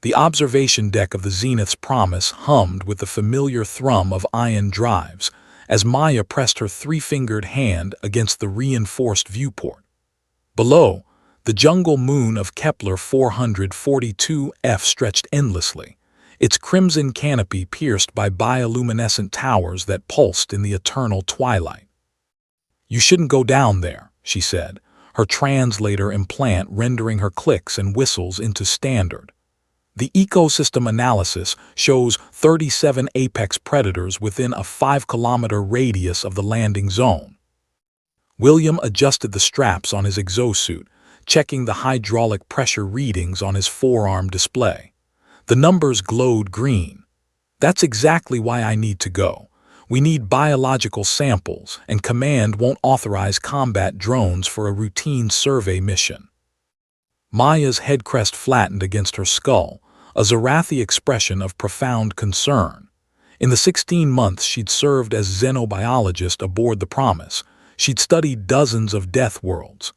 The observation deck of the Zenith's Promise hummed with the familiar thrum of ion drives as Maya pressed her three-fingered hand against the reinforced viewport. Below, the jungle moon of Kepler 442f stretched endlessly, its crimson canopy pierced by bioluminescent towers that pulsed in the eternal twilight. "You shouldn't go down there," she said, her translator implant rendering her clicks and whistles into standard. "The ecosystem analysis shows 37 apex predators within a 5-kilometer radius of the landing zone." William adjusted the straps on his exosuit, checking the hydraulic pressure readings on his forearm display. The numbers glowed green. "That's exactly why I need to go. We need biological samples, and Command won't authorize combat drones for a routine survey mission." Maya's head crest flattened against her skull, a Zarathi expression of profound concern. In the 16 months she'd served as xenobiologist aboard the Promise, she'd studied dozens of death worlds.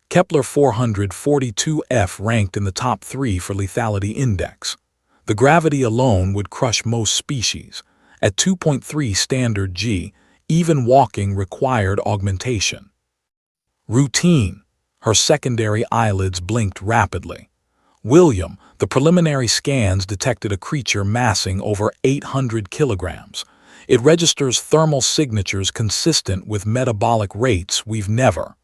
Kepler 442f ranked in the top 3 for lethality index. The gravity alone would crush most species. At 2.3 standard G, even walking required augmentation. Routine. Her secondary eyelids blinked rapidly. "William, the preliminary scans detected a creature massing over 800 kilograms. It registers thermal signatures consistent with metabolic rates we've never."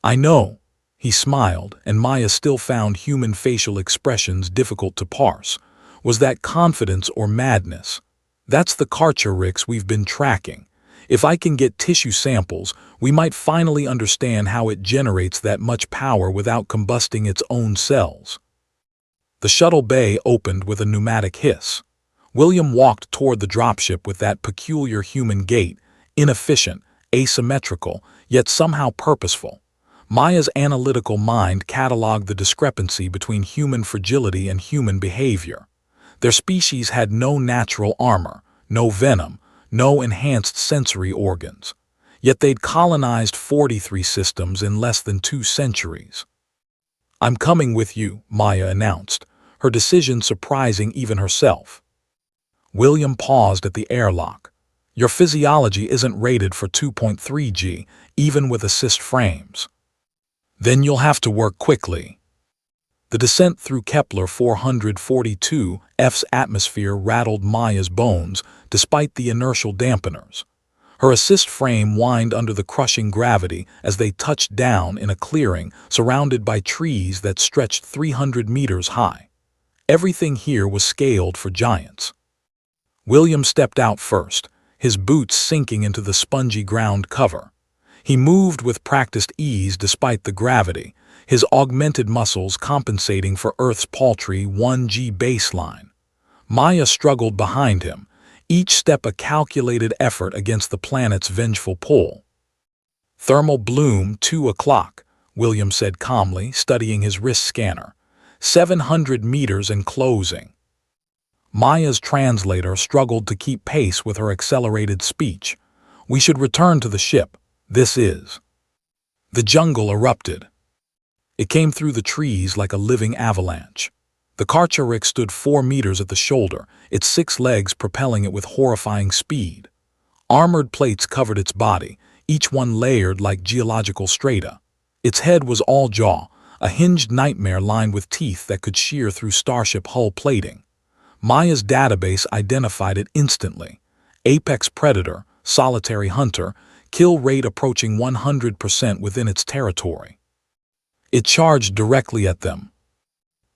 "I know." He smiled, and Maya still found human facial expressions difficult to parse. Was that confidence or madness? "That's the Carcharodon we've been tracking. If I can get tissue samples, we might finally understand how it generates that much power without combusting its own cells." The shuttle bay opened with a pneumatic hiss. William walked toward the dropship with that peculiar human gait, inefficient, asymmetrical, yet somehow purposeful. Maya's analytical mind cataloged the discrepancy between human fragility and human behavior. Their species had no natural armor, no venom, no enhanced sensory organs. Yet they'd colonized 43 systems in less than 2 centuries. "I'm coming with you," Maya announced, her decision surprising even herself. William paused at the airlock. "Your physiology isn't rated for 2.3 G, even with assist frames." "Then you'll have to work quickly." The descent through Kepler 442f's atmosphere rattled Maya's bones, despite the inertial dampeners. Her assist frame whined under the crushing gravity as they touched down in a clearing surrounded by trees that stretched 300 meters high. Everything here was scaled for giants. William stepped out first, his boots sinking into the spongy ground cover. He moved with practiced ease despite the gravity, his augmented muscles compensating for Earth's paltry 1G baseline. Maya struggled behind him, each step a calculated effort against the planet's vengeful pull. "Thermal bloom 2 o'clock, William said calmly, studying his wrist scanner. 700 meters and closing." Maya's translator struggled to keep pace with her accelerated speech. "We should return to the ship. This is." The jungle erupted. It came through the trees like a living avalanche. The Carcharodon stood 4 meters at the shoulder, its 6 legs propelling it with horrifying speed. Armored plates covered its body, each one layered like geological strata. Its head was all jaw, a hinged nightmare lined with teeth that could shear through starship hull plating. Maya's database identified it instantly. Apex predator, solitary hunter, kill rate approaching 100% within its territory. It charged directly at them.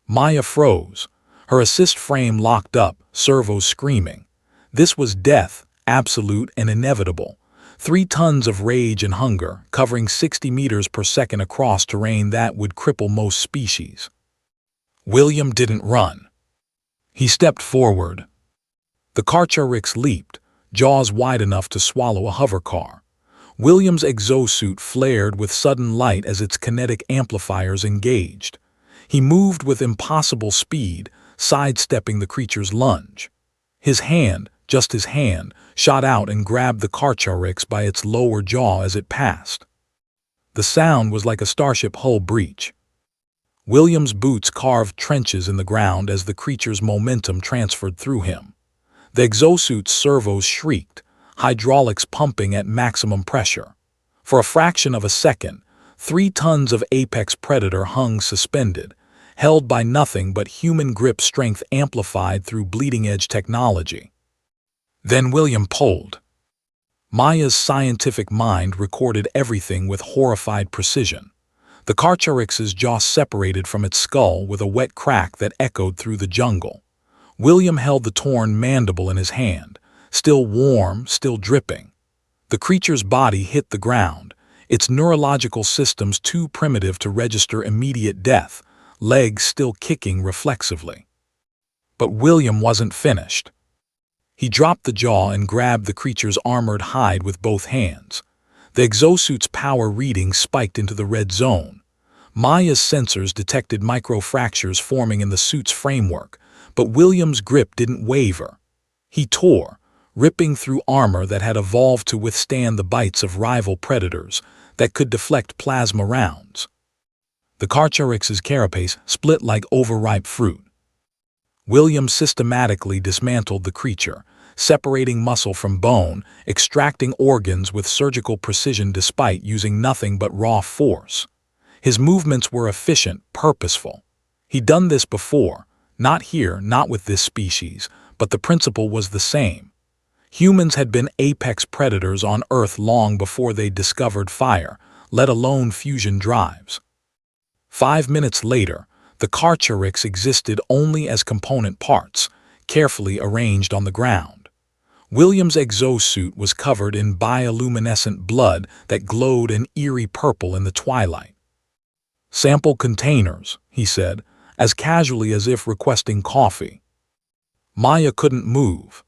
Maya froze, her assist frame locked up, servos screaming. This was death, absolute and inevitable. 3 tons of rage and hunger, covering 60 meters per second across terrain that would cripple most species. William didn't run. He stepped forward. The Carcharodon leaped, jaws wide enough to swallow a hovercar. William's exosuit flared with sudden light as its kinetic amplifiers engaged. He moved with impossible speed, sidestepping the creature's lunge. His hand, just his hand, shot out and grabbed the Carcharodon by its lower jaw as it passed. The sound was like a starship hull breach. William's boots carved trenches in the ground as the creature's momentum transferred through him. The exosuit's servos shrieked, hydraulics pumping at maximum pressure. For a fraction of a second, 3 tons of apex predator hung suspended, held by nothing but human grip strength amplified through bleeding-edge technology. Then William pulled. Maya's scientific mind recorded everything with horrified precision. The Carcharyx's jaw separated from its skull with a wet crack that echoed through the jungle. William held the torn mandible in his hand, still warm, still dripping. The creature's body hit the ground, its neurological systems too primitive to register immediate death, legs still kicking reflexively. But William wasn't finished. He dropped the jaw and grabbed the creature's armored hide with both hands. The exosuit's power reading spiked into the red zone. Maya's sensors detected microfractures forming in the suit's framework, but William's grip didn't waver. He tore, ripping through armor that had evolved to withstand the bites of rival predators that could deflect plasma rounds. The Carcharyx's carapace split like overripe fruit. William systematically dismantled the creature, separating muscle from bone, extracting organs with surgical precision despite using nothing but raw force. His movements were efficient, purposeful. He'd done this before, not here, not with this species, but the principle was the same. Humans had been apex predators on Earth long before they discovered fire, let alone fusion drives. 5 minutes later, the Carcharyx existed only as component parts, carefully arranged on the ground. William's exosuit was covered in bioluminescent blood that glowed an eerie purple in the twilight. "Sample containers," he said, as casually as if requesting coffee. Maya couldn't move.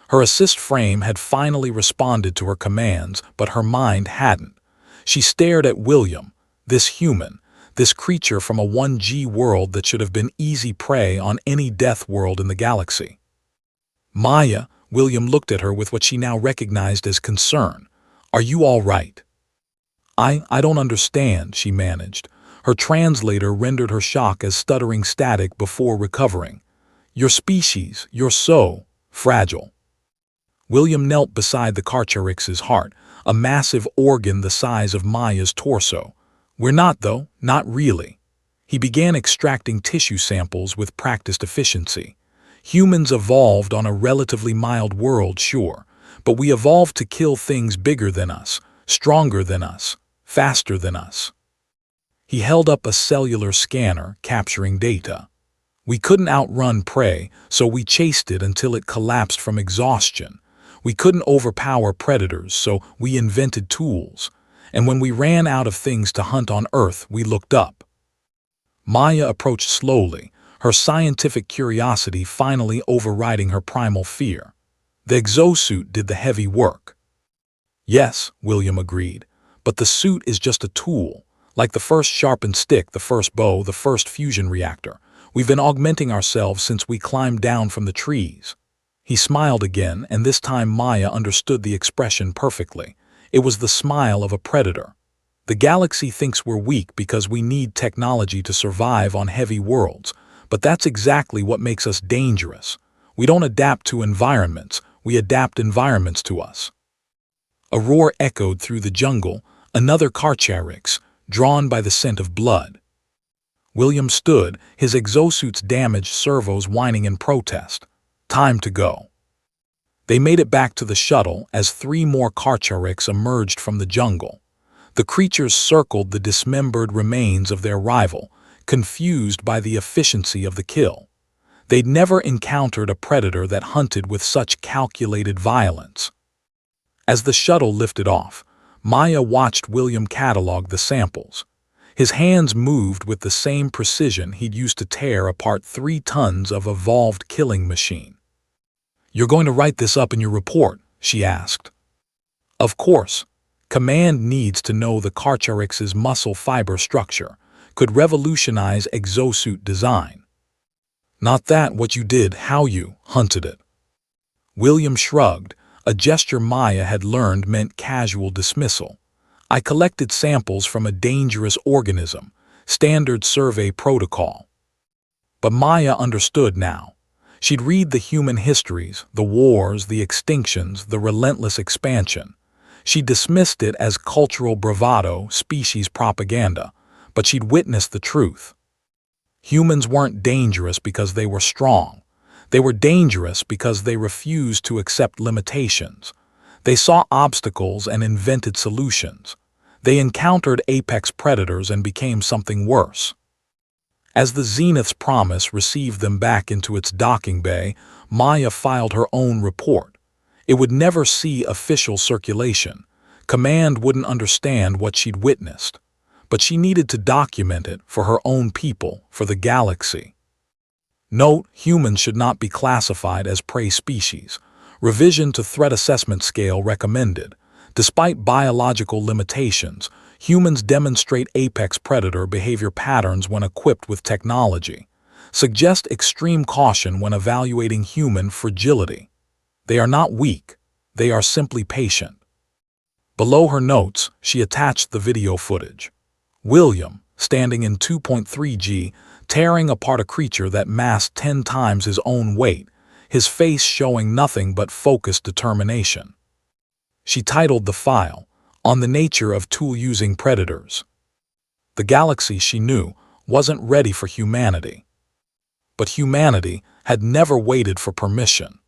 Her assist frame had finally responded to her commands, but her mind hadn't. She stared at William, this human, this creature from a 1G world that should have been easy prey on any death world in the galaxy. "Maya," William looked at her with what she now recognized as concern. "Are you all right?" I don't understand," she managed. Her translator rendered her shock as stuttering static before recovering. "Your species, you're so fragile." William knelt beside the Carcharyx's heart, a massive organ the size of Maya's torso. "We're not, though, not really." He began extracting tissue samples with practiced efficiency. "Humans evolved on a relatively mild world, sure, but we evolved to kill things bigger than us, stronger than us, faster than us." He held up a cellular scanner, capturing data. "We couldn't outrun prey, so we chased it until it collapsed from exhaustion. We couldn't overpower predators, so we invented tools. And when we ran out of things to hunt on Earth, we looked up." Maya approached slowly, her scientific curiosity finally overriding her primal fear. "The exosuit did the heavy work." "Yes," William agreed, "but the suit is just a tool. Like the first sharpened stick, the first bow, the first fusion reactor. We've been augmenting ourselves since we climbed down from the trees." He smiled again, and this time Maya understood the expression perfectly. It was the smile of a predator. "The galaxy thinks we're weak because we need technology to survive on heavy worlds, but that's exactly what makes us dangerous. We don't adapt to environments, we adapt environments to us." A roar echoed through the jungle, another Carcharyx, drawn by the scent of blood. William stood, his exosuit's damaged servos whining in protest. Time to go. They made it back to the shuttle as 3 more Carcharyx emerged from the jungle. The creatures circled the dismembered remains of their rival, confused by the efficiency of the kill. They'd never encountered a predator that hunted with such calculated violence. As the shuttle lifted off, Maya watched William catalog the samples. His hands moved with the same precision he'd used to tear apart 3 tons of evolved killing machine. "You're going to write this up in your report?" she asked. "Of course. Command needs to know the Carcharyx's muscle fiber structure, could revolutionize exosuit design." "Not that what you did, how you hunted it." William shrugged, a gesture Maya had learned meant casual dismissal. "I collected samples from a dangerous organism, standard survey protocol. But Maya understood now. She'd read the human histories, the wars, the extinctions, the relentless expansion. She dismissed it as cultural bravado, species propaganda, but she'd witnessed the truth. Humans weren't dangerous because they were strong. They were dangerous because they refused to accept limitations. They saw obstacles and invented solutions. They encountered apex predators and became something worse. As the Zenith's promise received them back into its docking bay, Maya filed her own report. It would never see official circulation. Command wouldn't understand what she'd witnessed. But she needed to document it for her own people, for the galaxy. Note: humans should not be classified as prey species. Revision to Threat Assessment Scale recommended. Despite biological limitations, humans demonstrate apex predator behavior patterns when equipped with technology. Suggest extreme caution when evaluating human fragility. They are not weak. They are simply patient. Below her notes, she attached the video footage. William, standing in 2.3G, tearing apart a creature that massed 10 times his own weight, his face showing nothing but focused determination. She titled the file, "On the Nature of Tool-Using Predators." The galaxy, she knew, wasn't ready for humanity. But humanity had never waited for permission.